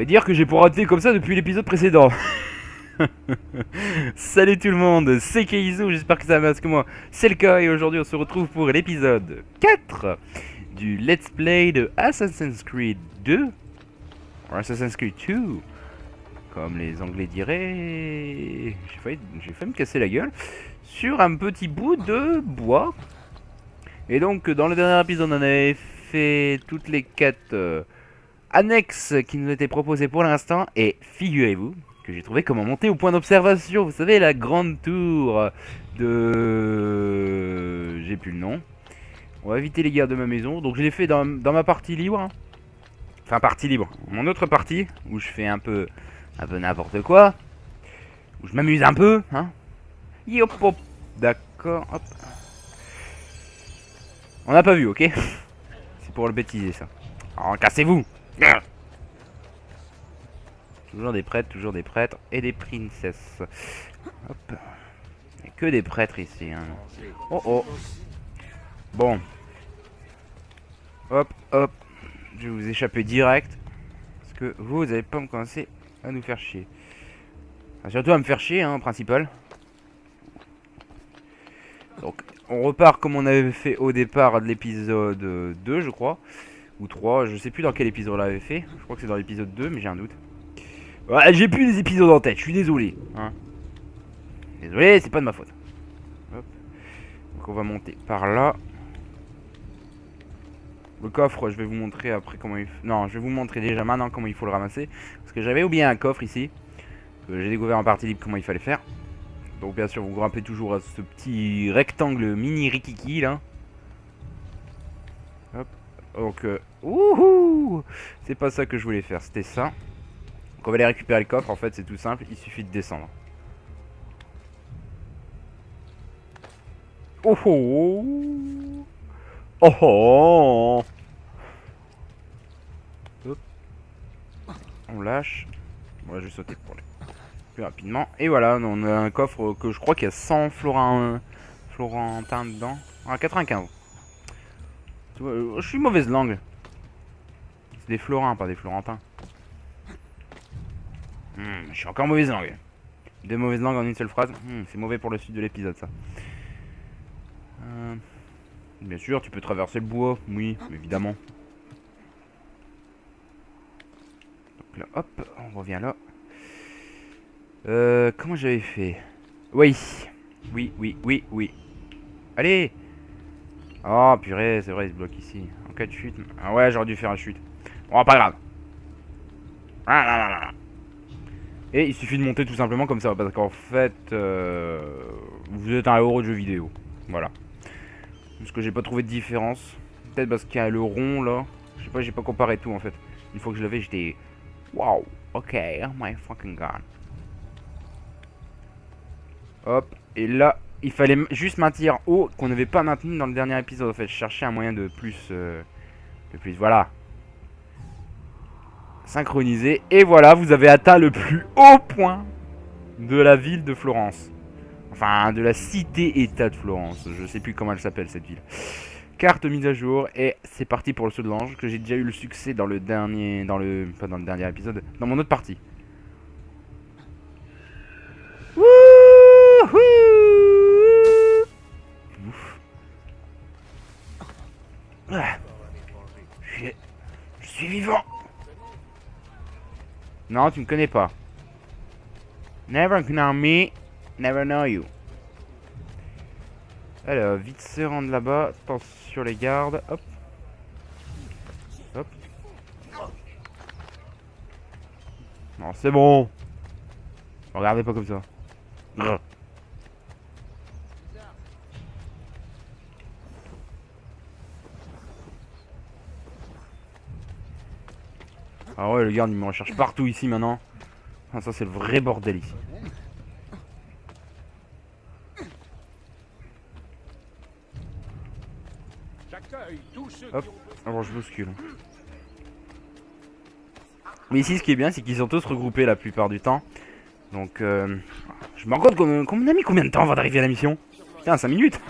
dire que j'ai pour rater comme ça depuis l'épisode précédent. Salut tout le monde, c'est Keizo, j'espère que ça va parce que moi c'est le cas et aujourd'hui on se retrouve pour l'épisode 4 du Let's Play de Assassin's Creed 2 ou Assassin's Creed 2 comme les anglais diraient. J'ai failli me casser la gueule sur un petit bout de bois. Et donc dans le dernier épisode on avait fait toutes les quêtes annexes qui nous étaient proposées pour l'instant et figurez-vous que j'ai trouvé comment monter au point d'observation. Vous savez, la grande tour de... J'ai plus le nom. On va éviter les gardes de ma maison. Donc je l'ai fait dans ma partie libre. Hein. Enfin, partie libre. Mon autre partie, où je fais un peu n'importe quoi. Où je m'amuse un peu. Hein. Hop, hop. D'accord. Hop. On n'a pas vu, ok. C'est pour le bêtiser, ça. Alors, cassez-vous. Toujours des prêtres et des princesses. Hop. Il n'y a que des prêtres ici. Hein. Oh oh. Bon. Hop, hop. Je vais vous échapper direct. Parce que vous n'allez pas me commencer à nous faire chier. Enfin, surtout à me faire chier, hein, en principal. Donc, on repart comme on avait fait au départ de l'épisode 2, je crois. Ou 3, je sais plus dans quel épisode on l'avait fait. Je crois que c'est dans l'épisode 2, mais j'ai un doute. Ouais, j'ai plus les épisodes en tête, je suis désolé. Hein. Désolé, c'est pas de ma faute. Hop. Donc on va monter par là. Le coffre, je vais vous montrer après comment il faut... Non, je vais vous montrer déjà maintenant comment il faut le ramasser. Parce que j'avais oublié un coffre ici. J'ai découvert en partie libre comment il fallait faire. Donc bien sûr, vous grimpez toujours à ce petit rectangle mini rikiki là. Hop. Donc, wouhou! C'est pas ça que je voulais faire, c'était ça. Donc on va aller récupérer le coffre, en fait c'est tout simple, il suffit de descendre. Oh oh! Oh oh! Hop. On lâche. Moi je vais sauter pour aller plus rapidement. Et voilà, on a un coffre que je crois qu'il y a 100 florentins dedans. Ah, 95. Je suis mauvaise langue. C'est des florins, pas des florentins. Je suis encore mauvaise langue. Deux mauvaises langues en une seule phrase. C'est mauvais pour le suite de l'épisode, ça. Bien sûr, tu peux traverser le bois. Oui, évidemment. Donc là, hop, on revient là. Comment j'avais fait? Oui. Oui, oui, oui, oui. Allez! Oh, purée, c'est vrai, il se bloque ici. En cas de chute. Ah ouais, j'aurais dû faire une chute. Bon, pas grave. Ah là là là. Et il suffit de monter tout simplement comme ça, parce qu'en fait, vous êtes un héros de jeu vidéo. Voilà. Parce que j'ai pas trouvé de différence. Peut-être parce qu'il y a le rond là. Je sais pas, j'ai pas comparé tout en fait. Une fois que je l'avais, j'étais... Wow, ok, oh my fucking god. Hop, et là, il fallait juste maintenir haut, qu'on n'avait pas maintenu dans le dernier épisode en fait. Je cherchais un moyen de plus... voilà. Synchronisé. Et voilà, vous avez atteint le plus haut point de la ville de Florence. Enfin, de la cité-état de Florence. Je sais plus comment elle s'appelle cette ville. Carte mise à jour. Et c'est parti pour le saut de l'ange. Que j'ai déjà eu le succès dans le dernier... pas dans le dernier épisode. Dans mon autre partie. Wouhou! Ouf. Ah. Je suis vivant. Non, tu me connais pas. Never know me, never know you. Alors, vite se rendre là-bas. Attention les gardes. Hop. Hop. Non, c'est bon. Regardez pas comme ça. Grrr. Ah ouais, le garde il me recherche partout ici maintenant. Ah, ça c'est le vrai bordel ici. Hop, alors je bouscule. Mais ici ce qui est bien c'est qu'ils sont tous regroupés la plupart du temps. Donc je me rends compte qu'on a mis combien de temps avant d'arriver à la mission? Putain, 5 minutes.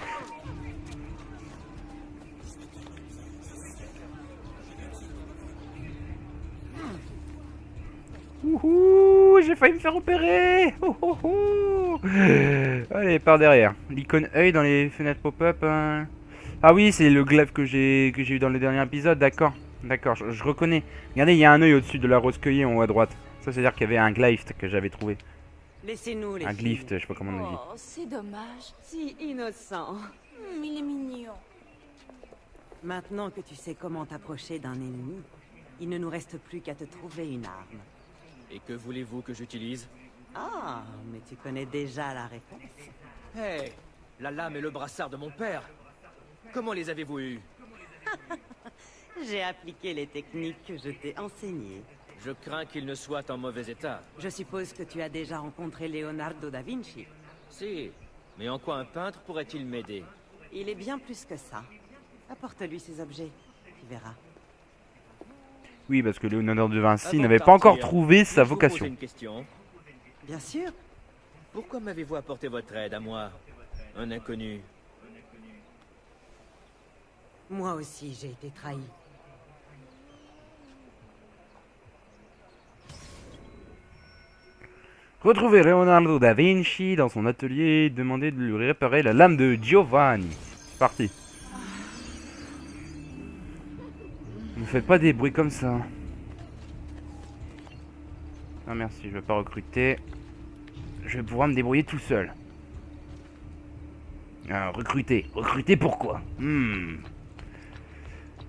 Ouhou, j'ai failli me faire opérer. Ouhou. Allez, par derrière. L'icône œil dans les fenêtres pop-up. Ah oui, c'est le glaive que j'ai eu dans le dernier épisode, d'accord. D'accord, je reconnais. Regardez, il y a un œil au-dessus de la rose cueillie en haut à droite. Ça, c'est-à-dire qu'il y avait un glyph que j'avais trouvé. Laissez-nous les Un filles. glyph, je sais pas comment on dit. Oh, c'est dommage. Si innocent. Il est mignon. Maintenant que tu sais comment t'approcher d'un ennemi, il ne nous reste plus qu'à te trouver une arme. Et que voulez-vous que j'utilise? Ah, mais tu connais déjà la réponse. Hé, la lame et le brassard de mon père. Comment les avez-vous eus? J'ai appliqué les techniques que je t'ai enseignées. Je crains qu'il ne soit en mauvais état. Je suppose que tu as déjà rencontré Leonardo da Vinci. Si, mais en quoi un peintre pourrait-il m'aider? Il est bien plus que ça. Apporte-lui ces objets, tu verras. Oui, parce que Léonard de Vinci Avant n'avait de pas encore partir, trouvé sa puis-je vous vocation. poser une question. Bien sûr. Pourquoi m'avez-vous apporté votre aide à moi, un inconnu? Moi aussi, j'ai été trahi. Retrouvez Leonardo da Vinci dans son atelier et demandez de lui réparer la lame de Giovanni. C'est parti. Ne faites pas des bruits comme ça. Non merci, je vais pas recruter. Je vais pouvoir me débrouiller tout seul. Ah, recruter. Recruter pourquoi?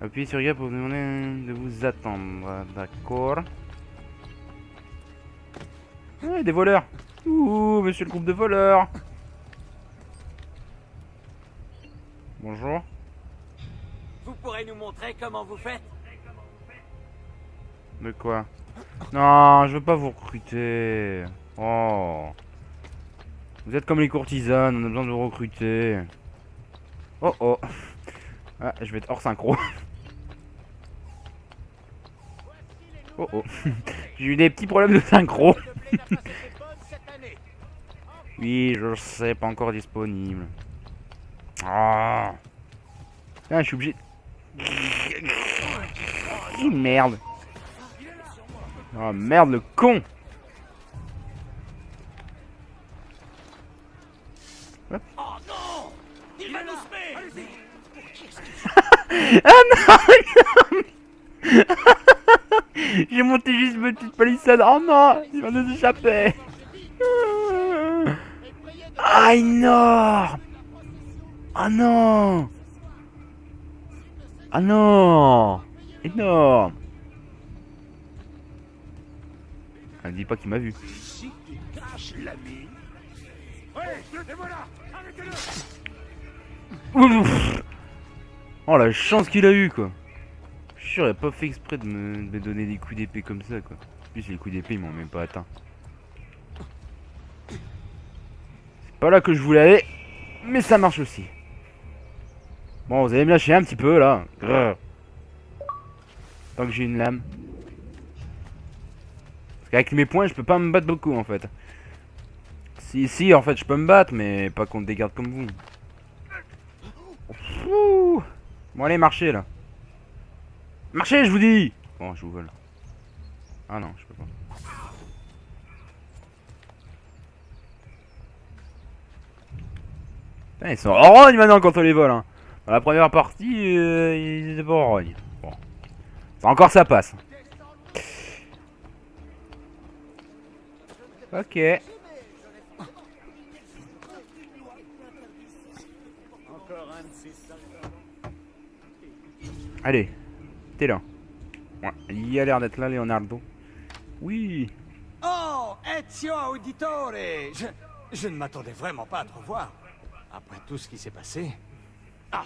Appuyez sur Y pour vous demander de vous attendre. D'accord. Ouais, des voleurs. Ouh, monsieur le groupe de voleurs. Bonjour. Vous pourrez nous montrer comment vous faites? De quoi? Non, je veux pas vous recruter. Oh. Vous êtes comme les courtisanes, on a besoin de vous recruter. Oh oh. Ah, je vais être hors synchro. Oh oh. J'ai eu des petits problèmes de synchro. Oui, je sais, pas encore disponible. Ah. Ah, je suis obligé. Merde. Oh merde, le con. Hop. Il va nous semer! Ah non, non. J'ai monté juste une petite palissade. Oh non, il va nous échapper. Ah non. Ah non. Ah non. Énorme. Ah, dis pas qu'il m'a vu. Ici, tu caches la mine. Ouais, et voilà! Arrêtez-le! Oh la chance qu'il a eu quoi. Je suis sûr il a pas fait exprès de me donner des coups d'épée comme ça quoi. En plus les coups d'épée ils m'ont même pas atteint. C'est pas là que je voulais aller. Mais ça marche aussi. Bon vous allez me lâcher un petit peu là. Grrr. Tant que j'ai une lame. Parce qu'avec mes poings je peux pas me battre beaucoup en fait. Si en fait je peux me battre mais pas contre des gardes comme vous. Ouh. Bon allez marchez là. Marchez je vous dis. Bon je vous vole. Ah non je peux pas. Putain, ils sont en rogne maintenant quand on les vole hein. Dans la première partie ils étaient pas en rogne. Bon. Ça, encore ça passe. Ok. Allez, t'es là. Ouais, il y a l'air d'être là, Leonardo. Oui. Oh, Ezio Auditore! Je ne m'attendais vraiment pas à te revoir. Après tout ce qui s'est passé. Ah,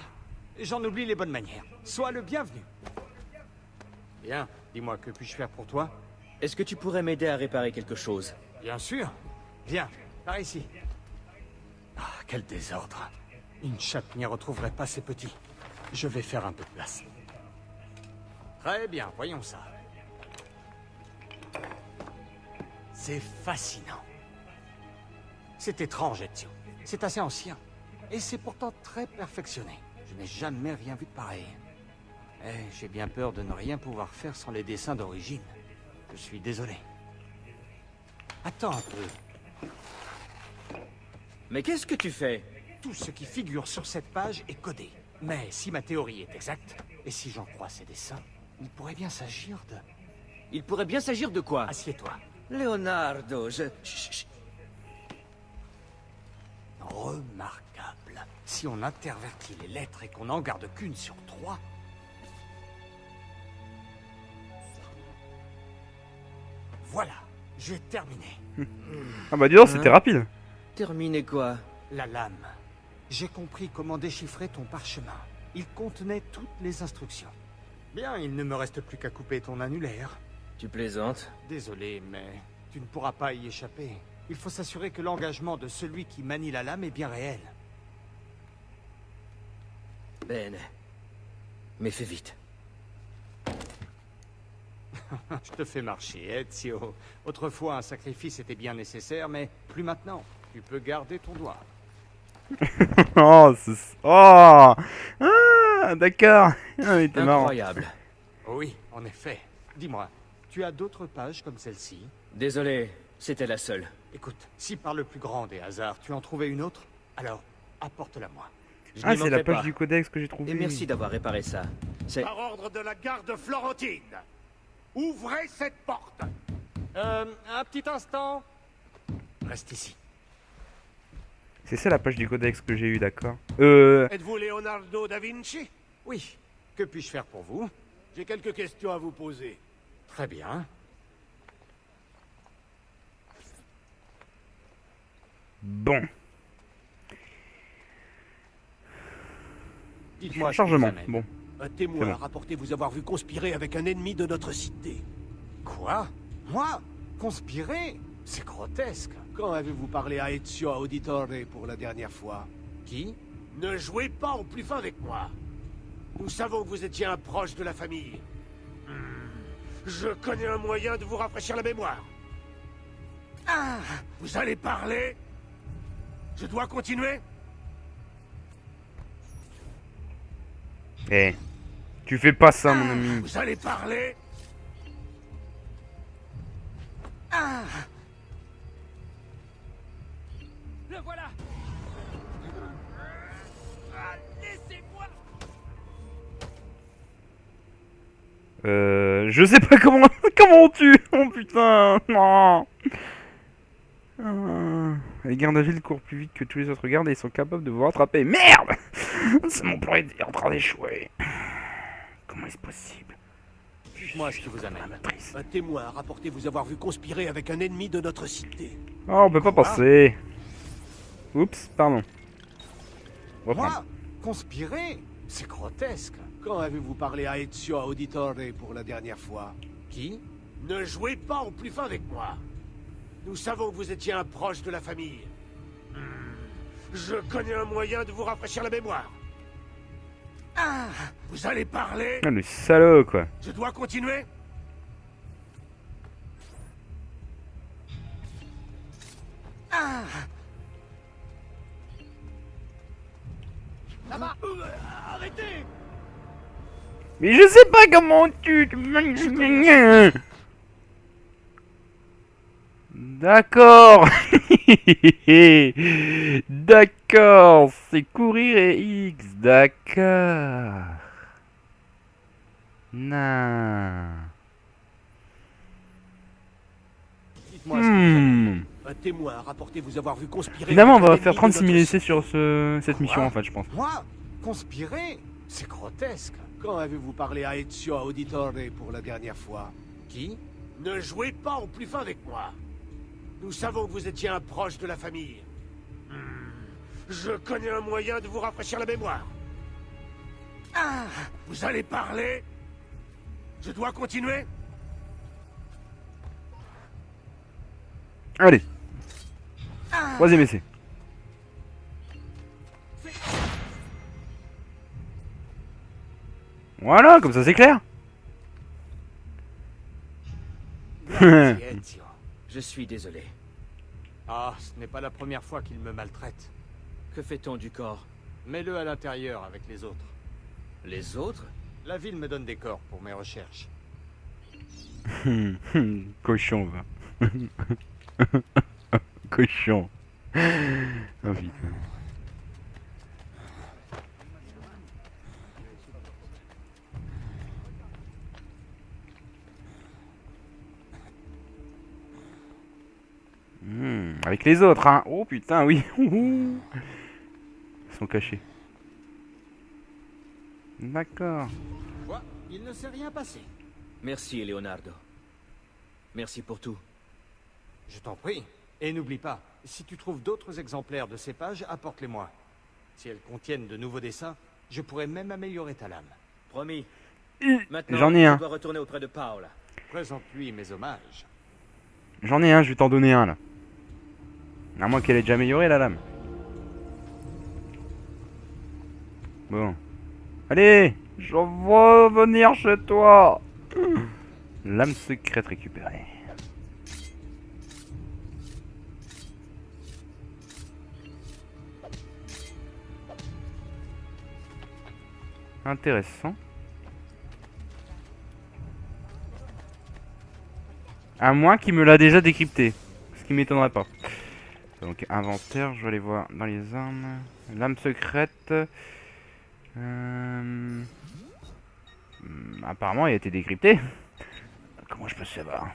j'en oublie les bonnes manières. Sois le bienvenu. Bien, dis-moi, que puis-je faire pour toi? Est-ce que tu pourrais m'aider à réparer quelque chose? Bien sûr. Viens, par ici. Ah, quel désordre. Une chatte n'y retrouverait pas ses petits. Je vais faire un peu de place. Très bien, voyons ça. C'est fascinant. C'est étrange, Ezio. C'est assez ancien. Et c'est pourtant très perfectionné. Je n'ai jamais rien vu de pareil. Eh, j'ai bien peur de ne rien pouvoir faire sans les dessins d'origine. Je suis désolé. Attends un peu. Mais qu'est-ce que tu fais? Tout ce qui figure sur cette page est codé. Mais si ma théorie est exacte, et si j'en crois ces dessins, il pourrait bien s'agir de... Il pourrait bien s'agir de quoi? Assieds-toi. Leonardo, Chut. Remarquable. Si on intervertit les lettres et qu'on n'en garde qu'une sur 3... Voilà, j'ai terminé. Ah bah dis donc, c'était rapide. Terminer quoi? La lame. J'ai compris comment déchiffrer ton parchemin. Il contenait toutes les instructions. Bien, il ne me reste plus qu'à couper ton annulaire. Tu plaisantes? Désolé, mais tu ne pourras pas y échapper. Il faut s'assurer que l'engagement de celui qui manie la lame est bien réel. Ben. Mais fais vite. Je te fais marcher, Ezio. Autrefois, un sacrifice était bien nécessaire, mais plus maintenant. Tu peux garder ton doigt. Oh, oh ah, d'accord. Ah, mais t'es marrant. Incroyable. Oui, en effet. Dis-moi, tu as d'autres pages comme celle-ci? Désolé, c'était la seule. Écoute, si par le plus grand des hasards, tu en trouvais une autre, alors apporte-la-moi. Je Ah, n'y c'est la manquerai page pas. du codex que j'ai trouvé. Et merci d'avoir réparé ça. C'est... Par ordre de la garde florentine, ouvrez cette porte. Un petit instant. Reste ici. C'est ça la page du codex que j'ai eu, d'accord. Êtes-vous Leonardo da Vinci? Oui. Que puis-je faire pour vous? J'ai quelques questions à vous poser. Très bien. Bon. Dites-moi. Chargement, ce qui vous bon. Un témoin C'est bon. a rapporté vous avoir vu conspirer avec un ennemi de notre cité. Quoi? Moi? Conspirer? C'est grotesque. Quand avez-vous parlé à Ezio Auditore pour la dernière fois? Qui? Ne jouez pas au plus fin avec moi. Nous savons que vous étiez un proche de la famille. Je connais un moyen de vous rafraîchir la mémoire. Ah! Vous allez parler? Je dois continuer? Eh. Tu fais pas ça, mon ami. Vous allez parler? Ah! Le voilà! Laissez-moi! Je sais pas comment on tue. Oh putain, non. Les gardes agiles courent plus vite que tous les autres gardes et ils sont capables de vous rattraper. Merde. C'est mon plan est en train d'échouer. Comment est-ce possible? Dites-moi ce qui vous amène. Matrice. Un témoin a rapporté vous avoir vu conspirer avec un ennemi de notre cité. Oh, on peut pas passer. Oups, pardon. Reprendre. Moi? Conspirer? C'est grotesque. Quand avez-vous parlé à Ezio Auditore pour la dernière fois? Qui? Ne jouez pas au plus fin avec moi. Nous savons que vous étiez un proche de la famille. Je connais un moyen de vous rafraîchir la mémoire. Ah! Vous allez parler? Ah, le salaud, quoi. Je dois continuer? Ah! Là-bas! Arrêtez! Mais je sais pas comment on tue. D'accord. D'accord. C'est courir et X. D'accord. Non. Dites-moi ce que vous avez. Hmm. Un témoin a rapporté vous avoir vu conspirer. Finalement, on avec va un faire ennemi 36 de 000 notre essais sur cette mission, Quoi? en fait, je pense. Moi? Conspirer? C'est grotesque. Quand avez-vous parlé à Ezio Auditore pour la dernière fois? Qui? Ne jouez pas au plus fin avec moi. Nous savons que vous étiez un proche de la famille. Je connais un moyen de vous rafraîchir la mémoire. Ah! Vous allez parler? Je dois continuer? Allez, Ah! troisième essai. Voilà, comme ça c'est clair. Grazie, Ezio. Je suis désolé. Ah, ce n'est pas la première fois qu'il me maltraite. Que fait-on du corps? Mets-le à l'intérieur avec les autres. Les autres? La ville me donne des corps pour mes recherches. Cochon, va. Cochon. Oh putain. Avec les autres, hein. Oh putain, oui. Ils sont cachés. D'accord. Quoi? Il ne s'est rien passé. Merci, Leonardo. Merci pour tout. Je t'en prie. Et n'oublie pas, si tu trouves d'autres exemplaires de ces pages, apporte-les-moi. Si elles contiennent de nouveaux dessins, je pourrais même améliorer ta lame. Promis. Maintenant, J'en ai un. je dois retourner auprès de Paola. Présente-lui mes hommages. J'en ai un, je vais t'en donner un là. À moins qu'elle ait déjà amélioré la lame. Bon. Allez, je veux venir chez toi. Lame secrète récupérée. Intéressant. À moins qu'il me l'a déjà décrypté. Ce qui m'étonnerait pas. Donc inventaire, je vais aller voir dans les armes. Lame secrète. Apparemment il a été décrypté. Comment je peux savoir?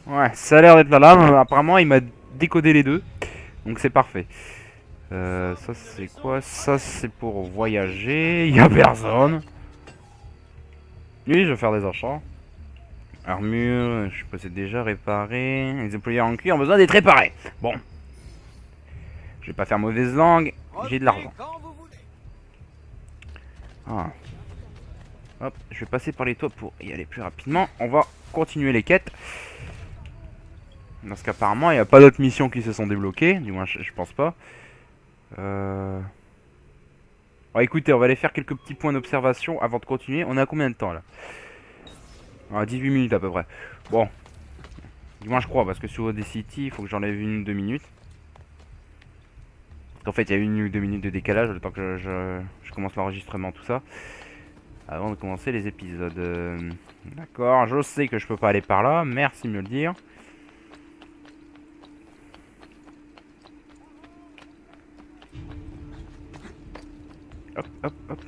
Ouais, ça a l'air d'être la lame. Apparemment il m'a décodé les deux. Donc c'est parfait. Ça c'est quoi? Ça c'est pour voyager. Il y a personne. Oui, je vais faire des achats. Armure, je possède déjà réparé. Les employés en cuir ont besoin d'être réparés. Bon. Je vais pas faire mauvaise langue. J'ai de l'argent. Quand vous voulez. Ah. Hop, je vais passer par les toits pour y aller plus rapidement. On va continuer les quêtes. Parce qu'apparemment, il n'y a pas d'autres missions qui se sont débloquées. Du moins, je pense pas. Bon, écoutez, on va aller faire quelques petits points d'observation avant de continuer. On est à combien de temps là? 18 minutes à peu près. Bon. Du moins, je crois, parce que sur Audacity, il faut que j'enlève 1 ou 2 minutes. En fait, il y a 1 ou 2 minutes de décalage, le temps que je commence l'enregistrement, tout ça. Avant de commencer les épisodes. D'accord, je sais que je peux pas aller par là. Merci de me le dire. Hop, hop, hop.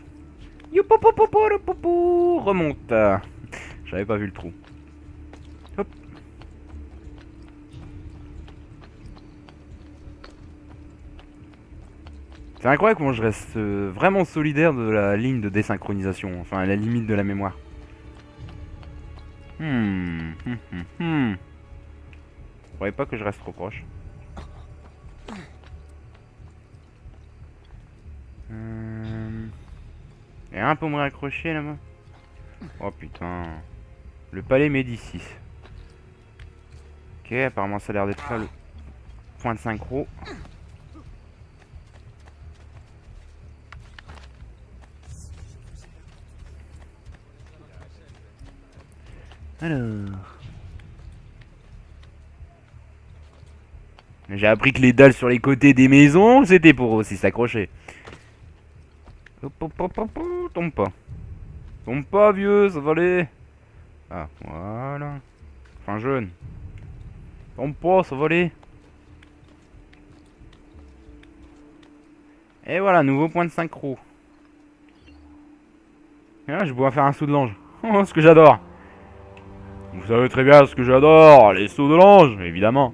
Youpopopopopopo, remonte. J'avais pas vu le trou. Hop. C'est incroyable comment je reste vraiment solidaire de la ligne de désynchronisation. Enfin, à la limite de la mémoire. Vous croyez pas que je reste trop proche? Et un peu moins accroché là-bas. Oh putain. Le palais Médicis. Ok, apparemment ça a l'air d'être là le point de synchro. Alors. J'ai appris que les dalles sur les côtés des maisons, c'était pour aussi s'accrocher. Hop, hop, hop, hop, hop, tombe pas. Tombe pas, vieux, ça va aller. Ah, voilà. Enfin, jeune. Tombe pas, ça va aller. Et voilà, nouveau point de synchro. Et là, je pourrais faire un saut de l'ange. Oh, ce que j'adore. Vous savez très bien ce que j'adore, les sauts de l'ange, évidemment.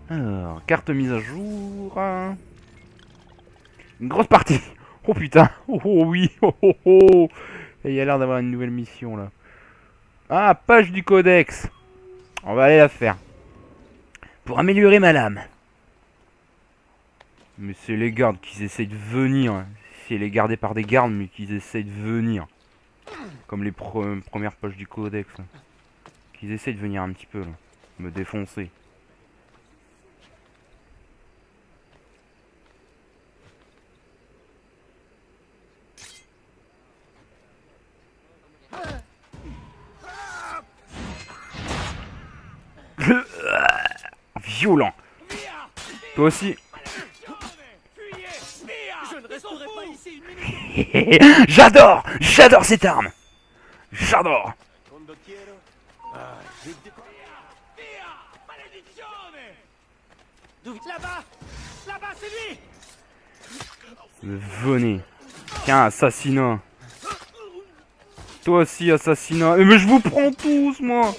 Alors, carte mise à jour. Une grosse partie. Oh putain. Oh, oh oui. Oh, oh, oh. Et il y a l'air d'avoir une nouvelle mission là. Ah, page du codex. On va aller la faire. Pour améliorer ma lame. Mais c'est les gardes qui essayent de venir. Si elle est gardée par des gardes, mais qu'ils essayent de venir. Comme les premières pages du codex. Là. Qu'ils essayent de venir un petit peu là. Me défoncer. Violent. Toi aussi. Je ne resterai pas ici une minute. J'adore. J'adore cette arme. J'adore. Là-bas! Là-bas, c'est lui! Venez. Tiens, assassinat. Toi aussi, assassinat. Mais je vous prends tous, moi.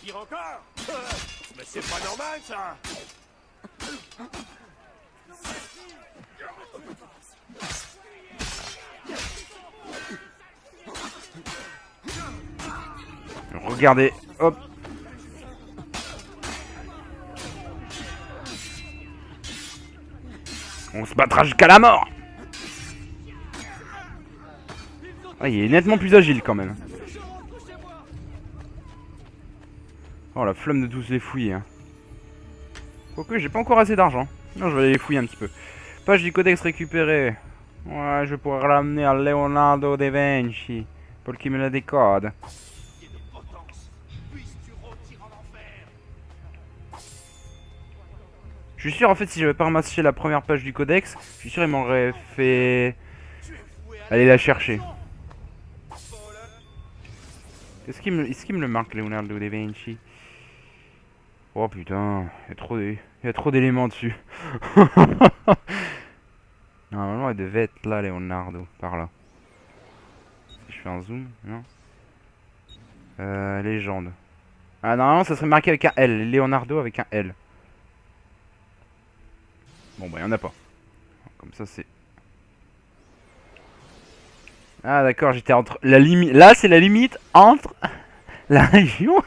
Pire encore! Mais c'est pas normal, ça! Regardez. Hop. On se battra jusqu'à la mort. Ah, il est nettement plus agile quand même. Oh la flamme de tous les fouiller. Hein. Quoique j'ai pas encore assez d'argent. Non, je vais aller les fouiller un petit peu. Page du codex récupérée. Ouais, je pourrais l'amener à Leonardo da Vinci pour qu'il me la décode. Je suis sûr en fait si j'avais pas ramassé la première page du codex, je suis sûr il m'aurait fait aller la chercher. Est-ce qu'il me le marque Leonardo da Vinci? Oh putain, il y a trop d'éléments dessus. Normalement il devait être là Leonardo, par là. Si je fais un zoom, non? Légende. Ah normalement ça serait marqué avec un L, Leonardo avec un L. Bon bah y'en a pas. Comme ça c'est... Ah d'accord, j'étais entre la limite... Là c'est la limite entre la région...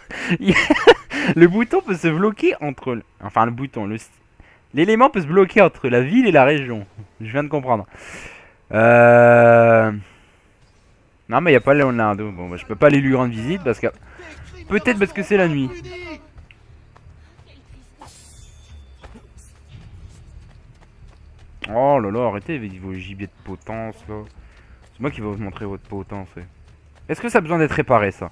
Le bouton peut se bloquer entre... Enfin le bouton, l'élément peut se bloquer entre la ville et la région. Je viens de comprendre. Non mais y a pas Leonardo. Bon bah je peux pas aller lui rendre visite parce que... Peut-être parce que c'est la nuit. Oh là là, arrêtez avec vos gibiers de potence là. C'est moi qui vais vous montrer votre potence. Est-ce que ça a besoin d'être réparé ça?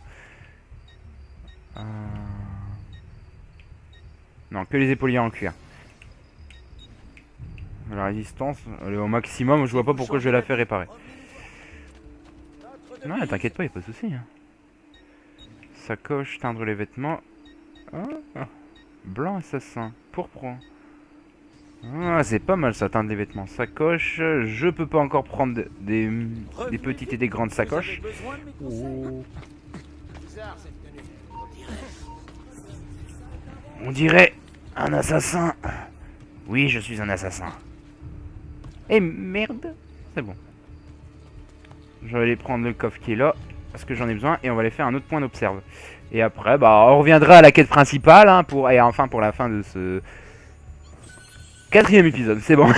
Non, que les épauliers en cuir. La résistance, elle est au maximum, je vois pas pourquoi je vais la faire réparer. Non, t'inquiète pas, y'a pas de soucis. Hein. Sacoche, teindre les vêtements. Ah, blanc assassin, pourpre. Ah, c'est pas mal ça, teindre les vêtements. Sacoche, je peux pas encore prendre des petites et des grandes sacoches. Oh. On dirait un assassin. Oui, je suis un assassin. Eh merde. C'est bon. Je vais aller prendre le coffre qui est là. Parce que j'en ai besoin. Et on va aller faire un autre point d'observe. Et après, bah, on reviendra à la quête principale. Hein, et enfin pour la fin de ce 4e épisode. C'est bon.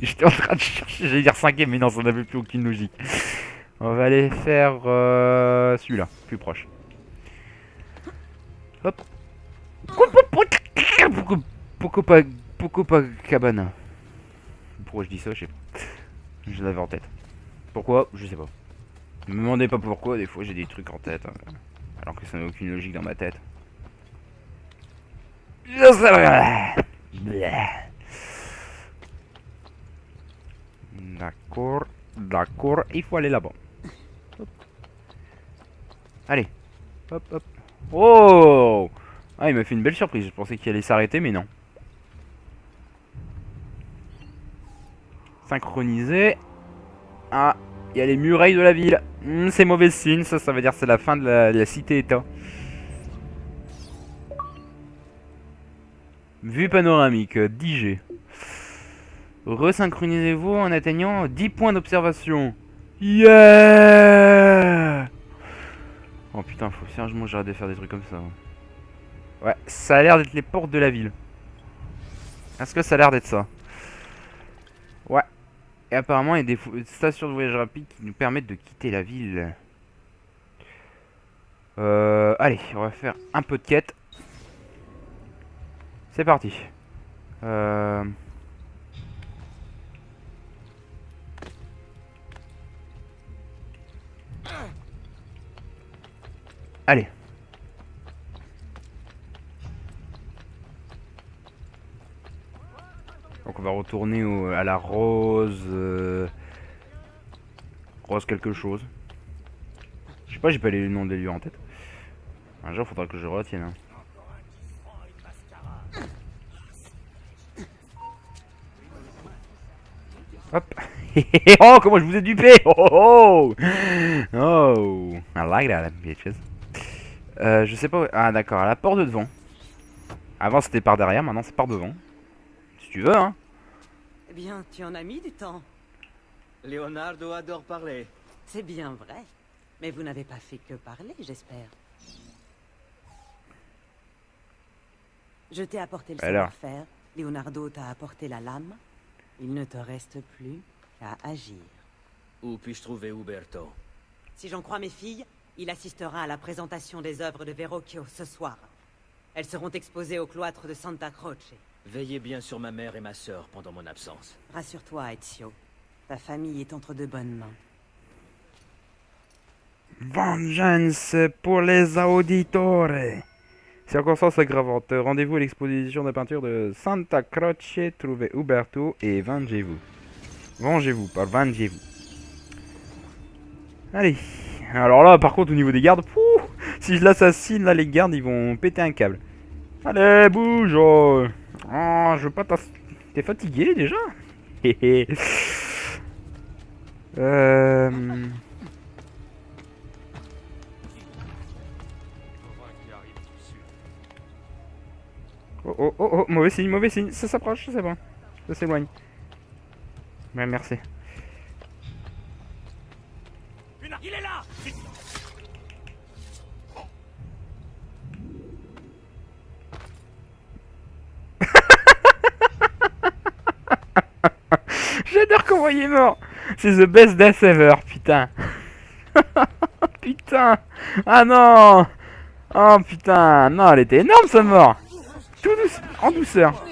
J'étais en train de chercher. J'allais dire 5e. Mais non, ça n'avait plus aucune logique. On va aller faire celui-là. Plus proche. Hop. Pourquoi pas Cabana? Pourquoi je dis ça, je sais pas. Je l'avais en tête. Pourquoi? Je sais pas. Ne me demandez pas pourquoi, des fois j'ai des trucs en tête. Alors que ça n'a aucune logique dans ma tête. D'accord, d'accord, il faut aller là-bas. Allez, hop, hop. Oh! Ah, il m'a fait une belle surprise. Je pensais qu'il allait s'arrêter, mais non. Synchronisé. Ah, il y a les murailles de la ville. C'est mauvais signe, ça veut dire que c'est la fin de la cité-état. Vue panoramique, 10G. Resynchronisez-vous en atteignant 10 points d'observation. Yeah! Oh putain, faut sérieusement que j'arrête de faire des trucs comme ça. Ouais, ça a l'air d'être les portes de la ville. Est-ce que ça a l'air d'être ça? Ouais. Et apparemment, il y a des stations de voyage rapide qui nous permettent de quitter la ville. Allez, on va faire un peu de quête. C'est parti. Allez. Donc on va retourner à la rose... Rose quelque chose. Je sais pas, j'ai pas les noms des lieux en tête. Un jour, faudra que je retienne. Hein. Hop. Oh, comment je vous ai dupé. Oh, oh. I like that, bitches. Je sais pas où... Ah d'accord, à la porte de devant. Avant c'était par derrière, maintenant c'est par devant. Si tu veux, hein. Eh bien, tu en as mis du temps. Leonardo adore parler. C'est bien vrai. Mais vous n'avez pas fait que parler, j'espère. Je t'ai apporté le Alors. savoir-faire. Leonardo t'a apporté la lame. Il ne te reste plus qu'à agir. Où puis-je trouver Uberto? Si j'en crois mes filles, il assistera à la présentation des œuvres de Verrocchio ce soir. Elles seront exposées au cloître de Santa Croce. Veillez bien sur ma mère et ma sœur pendant mon absence. Rassure-toi, Ezio. Ta famille est entre de bonnes mains. Vengeance pour les auditores. Circonstances aggravantes. Rendez-vous à l'exposition de peinture de Santa Croce. Trouvez Uberto et vengez-vous. Vengez-vous, pas vengez-vous. Allez. Alors là, par contre, au niveau des gardes, si je l'assassine, là, les gardes, ils vont péter un câble. Allez, bouge. Oh, je veux pas t'es fatigué déjà. Oh, mauvais signe, ça s'approche, c'est bon. Ça s'éloigne. Ouais, merci. Il est là! J'adore comment il est mort. C'est the best death ever, putain. Putain. Ah non. Oh putain. Non, elle était énorme sa mort. Tout douce, en douceur.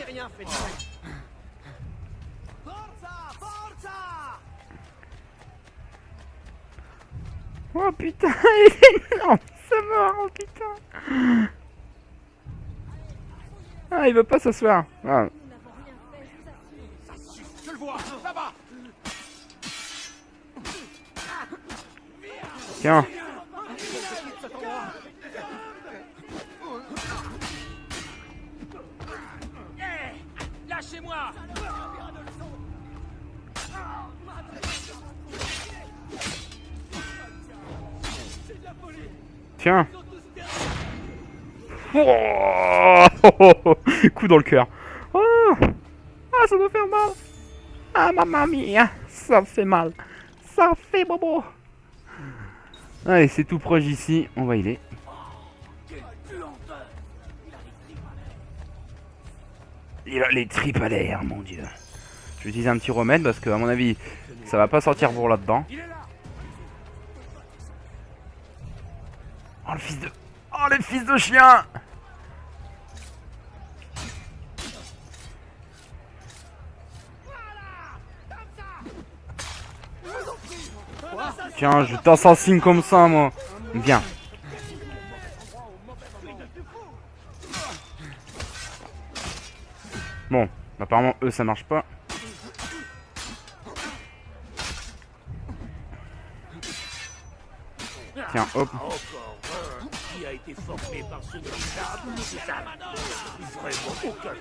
Oh putain, elle est énorme sa mort, oh putain. Ah, il veut pas s'asseoir. Ah. Je le vois, là-bas! Tiens. Lâchez-moi! Tiens. Oh, coup dans le cœur. Oh. Ah, ça doit faire mal. Ah, mamma mia. Ça fait mal. Ça fait bobo. Allez, c'est tout proche d'ici. On va y aller. Il a les tripes à l'air, mon dieu. Je vais utiliser un petit remède parce que, à mon avis, ça va pas sortir pour là-dedans. Oh, le fils de... Oh, le fils de chien! Tiens, je t'assassine comme ça, moi. Viens. Bon, apparemment, eux, ça marche pas. Tiens, hop. Qui a été formé par ce diable? Vraiment aucun.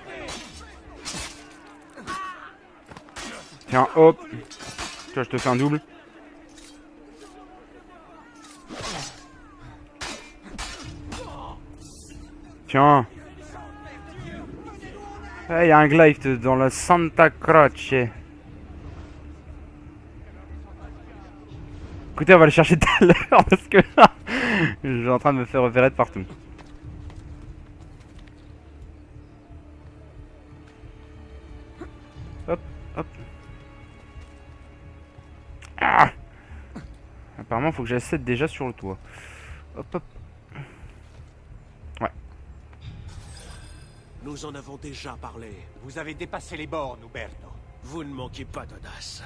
Tiens, hop. Tiens, je te fais un double. Tiens. Il y a un glaive dans la Santa Croce. Écoutez, on va le chercher tout à l'heure parce que je suis en train de me faire repérer de partout. Hop, hop. Ah, apparemment, il faut que j'accède déjà sur le toit. Hop, hop. Ouais. Nous en avons déjà parlé. Vous avez dépassé les bornes, Uberto. Vous ne manquez pas d'audace.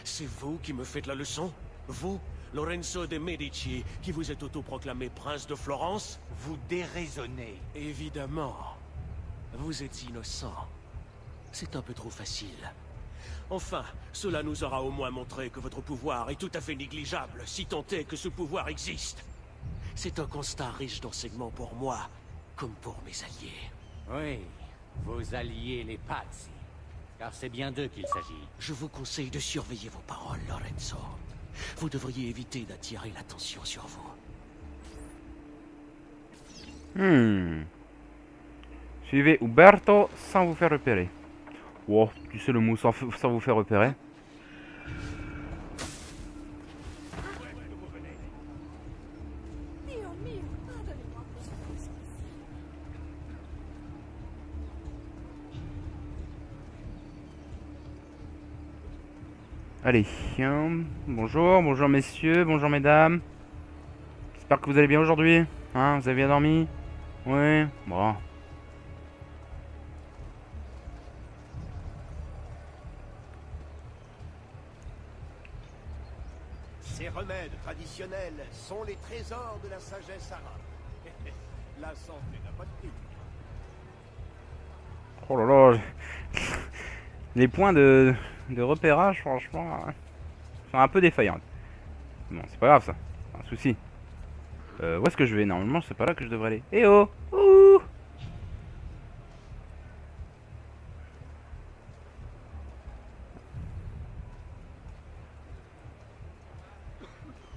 C'est vous qui me faites la leçon? Vous, Lorenzo de Medici, qui vous êtes autoproclamé prince de Florence? Vous déraisonnez. Évidemment. Vous êtes innocent. C'est un peu trop facile. Enfin, cela nous aura au moins montré que votre pouvoir est tout à fait négligeable, si tant est que ce pouvoir existe. C'est un constat riche d'enseignements pour moi, comme pour mes alliés. Oui, vos alliés les Pazzi. Car c'est bien d'eux qu'il s'agit. Je vous conseille de surveiller vos paroles, Lorenzo. Vous devriez éviter d'attirer l'attention sur vous. Suivez Uberto sans vous faire repérer. Wow, tu sais le mot sans vous faire repérer. Dio mio, pardonnez-moi. Allez, bonjour, bonjour messieurs, bonjour mesdames. J'espère que vous allez bien aujourd'hui. Hein, vous avez bien dormi? Oui, bon. Ces remèdes traditionnels sont les trésors de la sagesse arabe. La santé n'a pas de prix. Oh là là, les points de repérage, franchement, sont un peu défaillants. Bon, c'est pas grave ça, pas un souci. Où est-ce que je vais? Normalement, c'est pas là que je devrais aller. Eh oh! Ouh!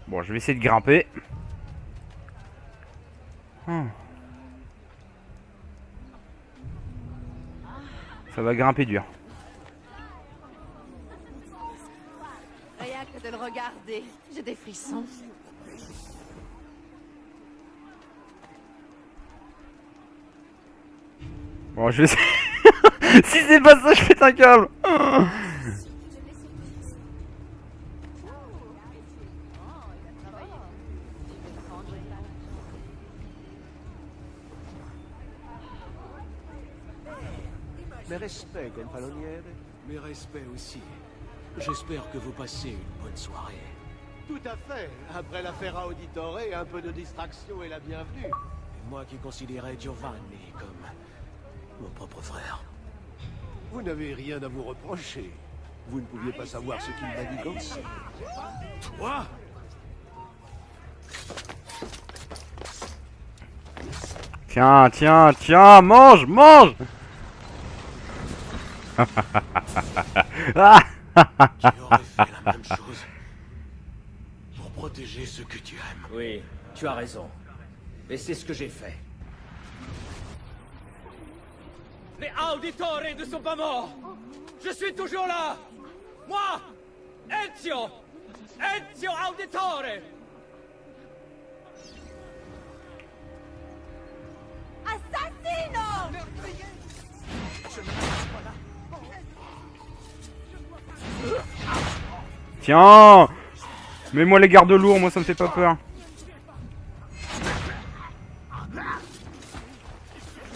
Bon, je vais essayer de grimper. Ça va grimper dur. Rien que de le regarder, j'ai des frissons. Bon, je vais essayer. Si c'est pas ça, je pète un câble. Mes respects, Gonfaloniere. Mes respects aussi. J'espère que vous passez une bonne soirée. Tout à fait. Après l'affaire à Auditore, un peu de distraction est la bienvenue. Et moi qui considérais Giovanni comme mon propre frère. Vous n'avez rien à vous reprocher. Vous ne pouviez pas savoir ce qu'il manigance. Toi? Tiens, tiens, tiens, mange, mange. Ah. Tu aurais fait la même chose pour protéger ceux que tu aimes. Oui, tu as raison. Et c'est ce que j'ai fait. Les Auditore ne sont pas morts. Je suis toujours là. Moi, Ezio Auditore. Assassino! Tiens. Mets-moi les gardes lourds, moi ça me fait pas peur.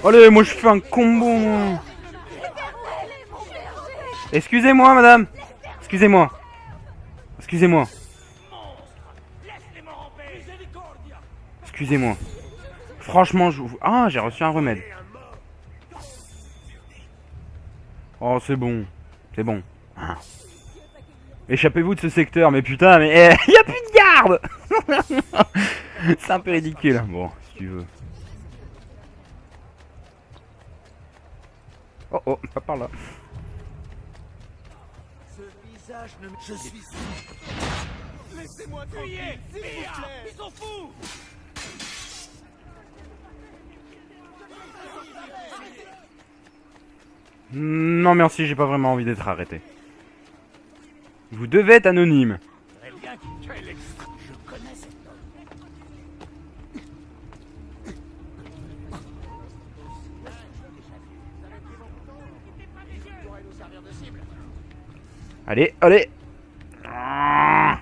Allez, moi je fais un combo. Moi. Excusez-moi, madame. Excusez-moi. Excusez-moi. Excusez-moi. Franchement, je vous... Ah, j'ai reçu un remède. Oh, c'est bon. C'est bon. Ah. Échappez-vous de ce secteur, mais putain, mais... y a plus de garde. C'est un peu ridicule. Bon, si tu veux. Oh, oh, pas par là. Ce visage ne... Je suis... Laissez-moi tranquille, s'il vous plaît. Ils sont fous. Non merci, j'ai pas vraiment envie d'être arrêté. Vous devez être anonyme. Je connais cet homme. Allez, allez. Ah.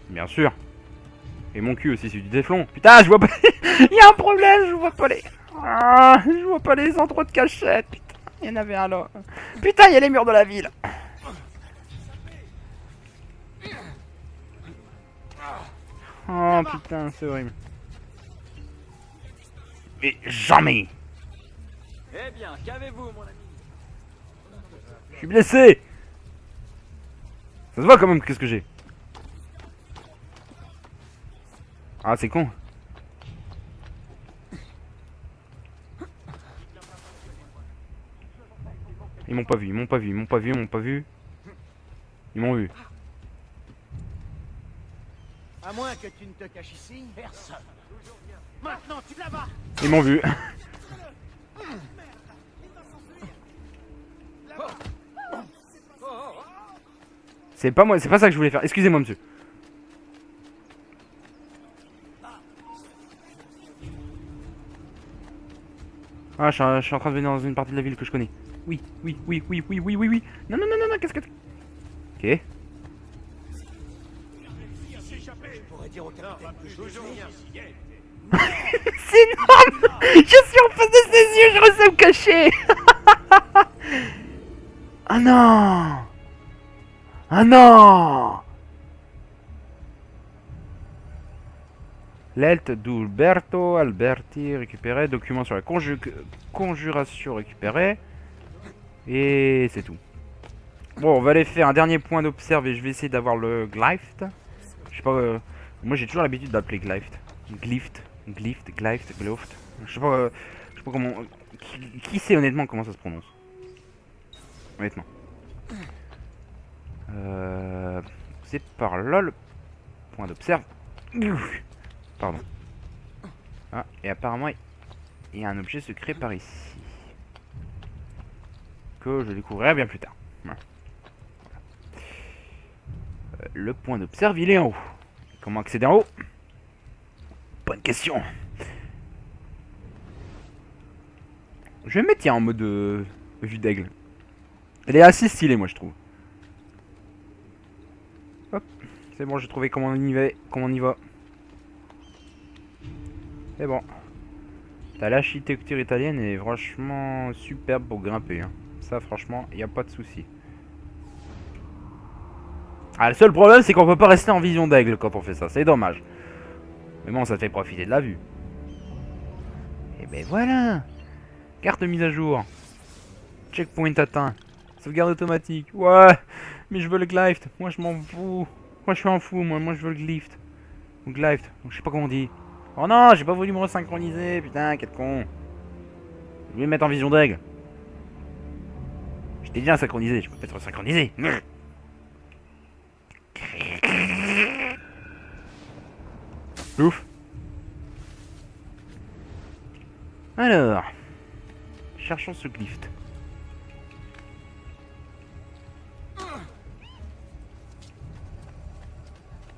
Bien sûr. Et mon cul aussi, c'est du téflon. Putain, je vois pas... Il y a un problème, je vois pas les... Ah, je vois pas les endroits de cachette. Putain, il y en avait un là. Putain, il y a les murs de la ville. Oh putain, c'est horrible. Et jamais. Eh bien, qu'avez-vous, mon ami? Je suis blessé. Ça se voit quand même qu'est-ce que j'ai. Ah, c'est con. Ils m'ont pas vu, ils m'ont pas vu, ils m'ont pas vu, ils m'ont pas vu. Ils m'ont vu. À moins que tu ne te caches ici, personne. Maintenant, tu la vas. Ils m'ont vu. C'est pas moi, c'est pas ça que je voulais faire. Excusez-moi, monsieur. Ah, je suis en train de venir dans une partie de la ville que je connais. Oui, oui, oui, oui, oui, oui, oui, oui. Non, non, non, non, non, qu'est-ce que... Ok. C'est énorme. Je suis en face de ses yeux, je réussis à me cacher. Ah non. Ah non. Lettre d'Uberto Alberti récupéré. Document sur la conjuration récupéré. Et c'est tout. Bon, on va aller faire un dernier point d'observe et je vais essayer d'avoir le glyph. Je sais pas... moi j'ai toujours l'habitude d'appeler glyph. Glyph. Je sais pas comment... Qui sait honnêtement comment ça se prononce? Honnêtement. C'est par là le point d'observe. Pardon. Ah, et apparemment, il y a un objet secret par ici. Que je découvrirai bien plus tard. Voilà. Le point d'observe, il est en haut. Comment accéder en haut? Bonne question. Je vais me mettre tiens, en mode vue d'aigle. Elle est assez stylée, moi, je trouve. Hop. C'est bon, j'ai trouvé comment on y va. Comment on y va. C'est bon. T'as l'architecture italienne et franchement superbe pour grimper. Hein. Ça, franchement, il n'y a pas de souci. Ah, le seul problème, c'est qu'on peut pas rester en vision d'aigle quand on fait ça. C'est dommage. Mais bon, ça te fait profiter de la vue. Et ben voilà. Carte mise à jour. Checkpoint atteint. Sauvegarde automatique. Ouais. Mais je veux le glyph. Moi, je m'en fous. Moi, je suis un fou. Moi, je veux le glyph. Ou glyph. Je sais pas comment on dit. Oh non, j'ai pas voulu me resynchroniser. Putain, quel con. Je vais me mettre en vision d'aigle. J'étais déjà synchronisé. Je peux pas être synchronisé. Ouf. Alors, cherchons ce glyph.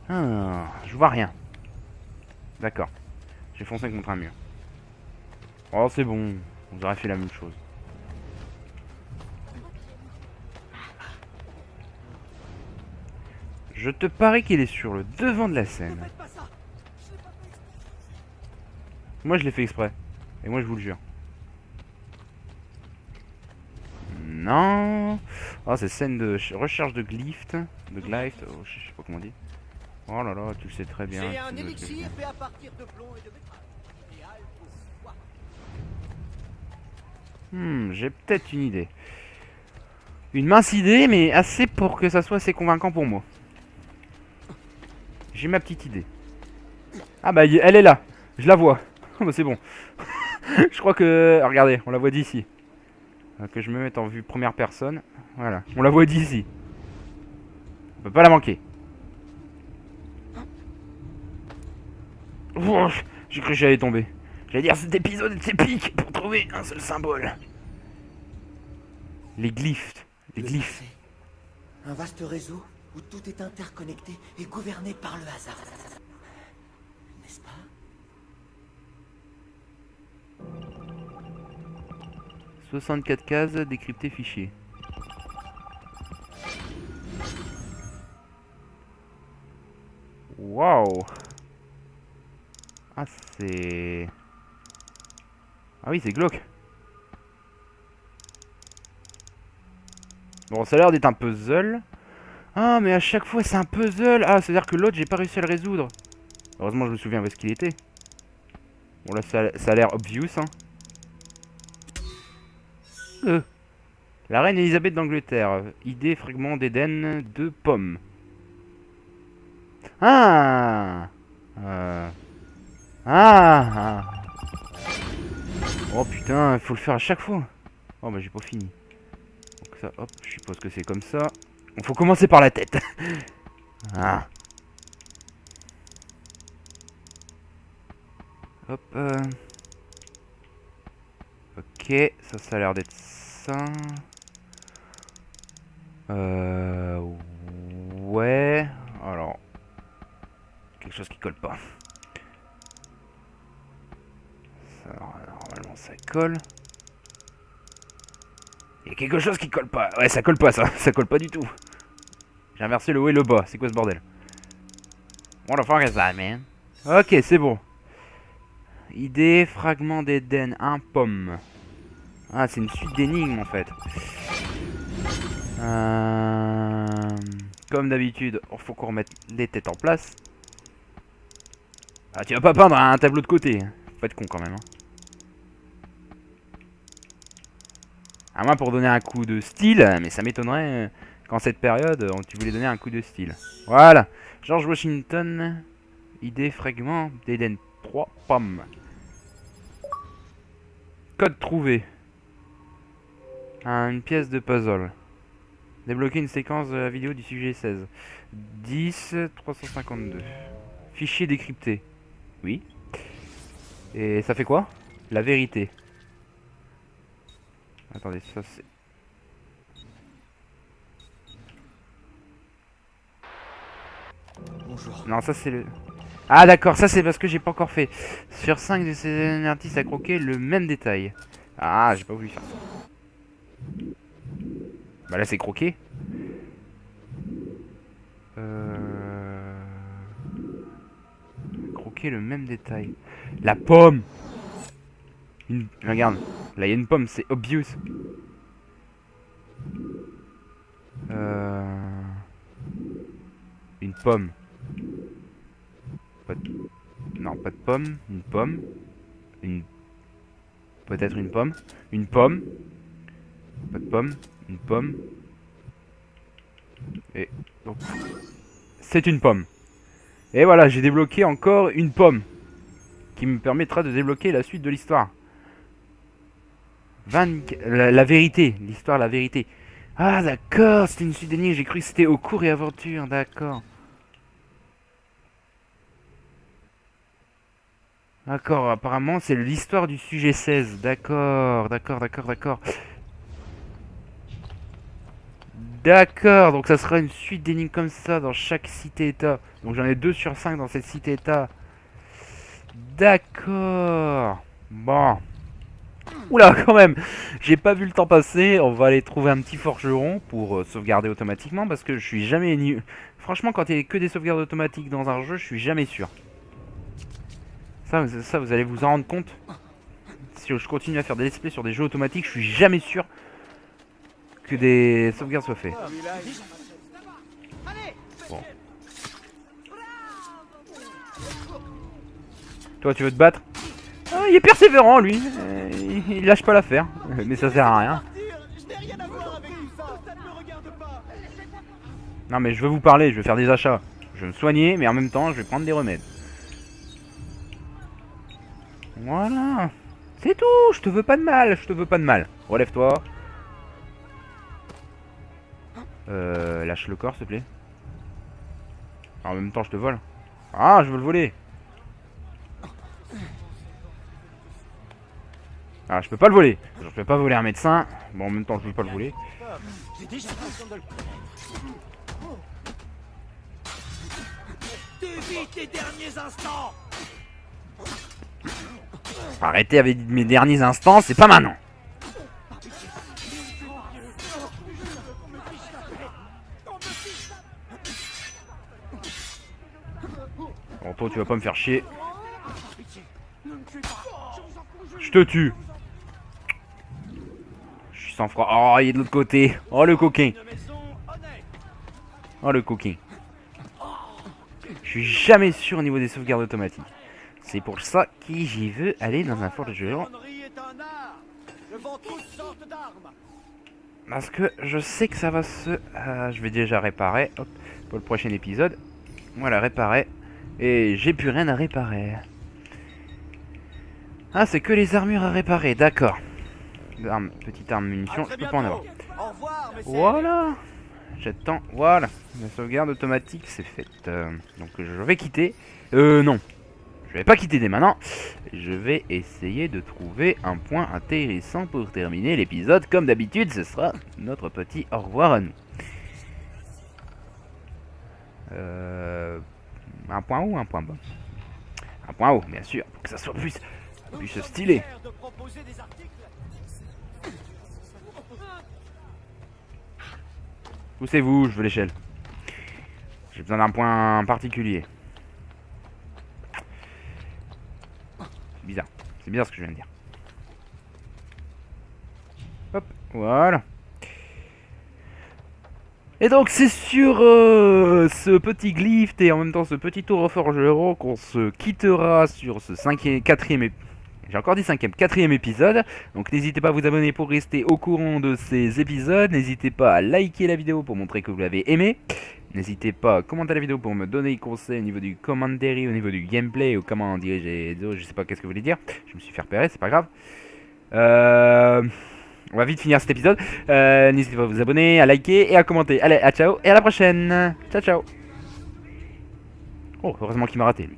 Ah, je vois rien. D'accord. J'ai foncé contre un mur. Oh, c'est bon. On aurait fait la même chose. Je te parie qu'il est sur le devant de la scène. Moi, je l'ai fait exprès. Et moi, je vous le jure. Non. Oh, c'est scène de recherche de glyph. De glyph. Oh, je sais pas comment on dit. Oh là là, tu le sais très bien. C'est un élixir fait à partir de plomb et de métal. Idéal pour soi. J'ai peut-être une idée. Une mince idée, mais assez pour que ça soit assez convaincant pour moi. J'ai ma petite idée. Ah bah, elle est là. Je la vois. Oh bah c'est bon. Je crois que... Regardez, on la voit d'ici. Que je me mette en vue première personne. Voilà, on la voit d'ici. On peut pas la manquer. Oh, j'ai cru que j'allais tomber. J'allais dire cet épisode est épique pour trouver un seul symbole. Les glyphes. Les glyphes. Un vaste réseau où tout est interconnecté et gouverné par le hasard. N'est-ce pas? « 64 cases, décrypter fichier. » Waouh. Ah, c'est... Ah oui, c'est glauque. Bon, ça a l'air d'être un puzzle. Ah, mais à chaque fois, c'est un puzzle. Ah, c'est-à-dire que l'autre, j'ai pas réussi à le résoudre. Heureusement, je me souviens où est-ce qu'il était. Bon là ça a l'air obvious hein. La reine Elisabeth d'Angleterre. Idée, fragment d'Éden, 2 pommes. Ah ah. Oh putain, faut le faire à chaque fois. Oh bah j'ai pas fini. Donc ça, hop, je suppose que c'est comme ça. Bon, faut commencer par la tête. Ah. Hop. Ok, ça a l'air d'être ça. Ouais. Alors. Quelque chose qui colle pas. Ça, normalement ça colle. Il y a quelque chose qui colle pas. Ouais, ça colle pas ça. Ça colle pas du tout. J'ai inversé le haut et le bas. C'est quoi ce bordel? What the fuck is that, man? Ok, c'est bon. Idée, fragment d'Éden, 1 pomme. Ah, c'est une suite d'énigmes en fait. Comme d'habitude, il faut qu'on remette les têtes en place. Ah, tu vas pas peindre un tableau de côté. Faut être con quand même. Hein. À moins pour donner un coup de style, mais ça m'étonnerait qu'en cette période, tu voulais donner un coup de style. Voilà. George Washington. Idée, fragment d'Éden, 3 pommes. Code trouvé. Une pièce de puzzle. Débloquer une séquence de la vidéo du sujet 16. 10 352. Fichier décrypté. Oui. Et ça fait quoi? La vérité. Attendez, ça c'est... Bonjour. Non, ça c'est le... Ah d'accord, ça c'est parce que j'ai pas encore fait. Sur 5 de ces artistes à croquer le même détail. Ah, j'ai pas voulu faire ça. Bah là c'est croqué. Croquer le même détail. La pomme. Regarde, là il y a une pomme, c'est obvious. Une pomme. Non, pas de pomme. Une pomme. Peut-être une pomme. Une pomme. Pas de pomme. Une pomme. Et donc c'est une pomme. Et voilà, j'ai débloqué encore une pomme. Qui me permettra de débloquer la suite de l'histoire. La vérité. L'histoire, la vérité. Ah d'accord, c'était une suite d'énigmes. J'ai cru que c'était au cours et aventure. D'accord. D'accord, apparemment c'est l'histoire du sujet 16. D'accord, d'accord. D'accord, donc ça sera une suite d'énigmes comme ça dans chaque cité-état. Donc j'en ai 2 sur 5 dans cette cité-état. D'accord. Bon. Oula, quand même. J'ai pas vu le temps passer. On va aller trouver un petit forgeron pour sauvegarder automatiquement. Parce que je suis jamais... Franchement, quand il y a que des sauvegardes automatiques dans un jeu, je suis jamais sûr. Ça, vous allez vous en rendre compte. Si je continue à faire des let's play sur des jeux automatiques, je suis jamais sûr que des sauvegardes soient faites. Bon. Toi, tu veux te battre? Ah, il est persévérant, lui. Il lâche pas l'affaire. Mais ça sert à rien. Non, mais je veux vous parler, je veux faire des achats. Je veux me soigner, mais en même temps, je vais prendre des remèdes. Voilà. C'est tout, je te veux pas de mal, Relève-toi. Lâche le corps, s'il te plaît. En même temps, je te vole. Ah, je veux le voler. Ah, je peux pas le voler. Je peux pas voler un médecin. Bon, en même temps, je veux pas le voler. J'ai déjà l'impression de le connaître. T'évites les derniers instants. Arrêtez avec mes derniers instants, c'est pas maintenant. Bon, toi, tu vas pas me faire chier. Je te tue. Je suis sans froid. Oh, il est de l'autre côté. Oh, le coquin. Oh, le coquin. Je suis jamais sûr au niveau des sauvegardes automatiques. C'est pour ça que j'y veux aller dans un forgeron. Connerie est un art. Je vends toutes sortes d'armes. Parce que je sais que ça va se... je vais déjà réparer. Hop, pour le prochain épisode. Voilà, réparer. Et j'ai plus rien à réparer. Ah, c'est que les armures à réparer, d'accord. Petite arme munition, je peux pas en avoir. Au revoir, messieurs. Voilà. J'attends, voilà. La sauvegarde automatique, c'est faite. Donc je vais quitter. Non. Je vais pas quitter dès maintenant. Je vais essayer de trouver un point intéressant pour terminer l'épisode. Comme d'habitude, ce sera notre petit au revoir à nous. Un point haut ou un point bas? Un point haut, bien sûr, pour que ça soit plus stylé. De proposer des articles. Poussez-vous, je veux l'échelle. J'ai besoin d'un point particulier. C'est bizarre. C'est bizarre ce que je viens de dire. Hop, voilà. Et donc c'est sur ce petit glyphe et en même temps ce petit tour au forgeron qu'on se quittera sur ce quatrième épisode. Donc n'hésitez pas à vous abonner pour rester au courant de ces épisodes. N'hésitez pas à liker la vidéo pour montrer que vous l'avez aimé. N'hésitez pas à commenter la vidéo pour me donner des conseils au niveau du commentary, au niveau du gameplay, ou comment diriger. Je sais pas qu'est-ce que vous voulez dire. Je me suis fait repérer, c'est pas grave. On va vite finir cet épisode. N'hésitez pas à vous abonner, à liker et à commenter. Allez, à ciao et à la prochaine. Ciao, ciao. Oh, heureusement qu'il m'a raté lui.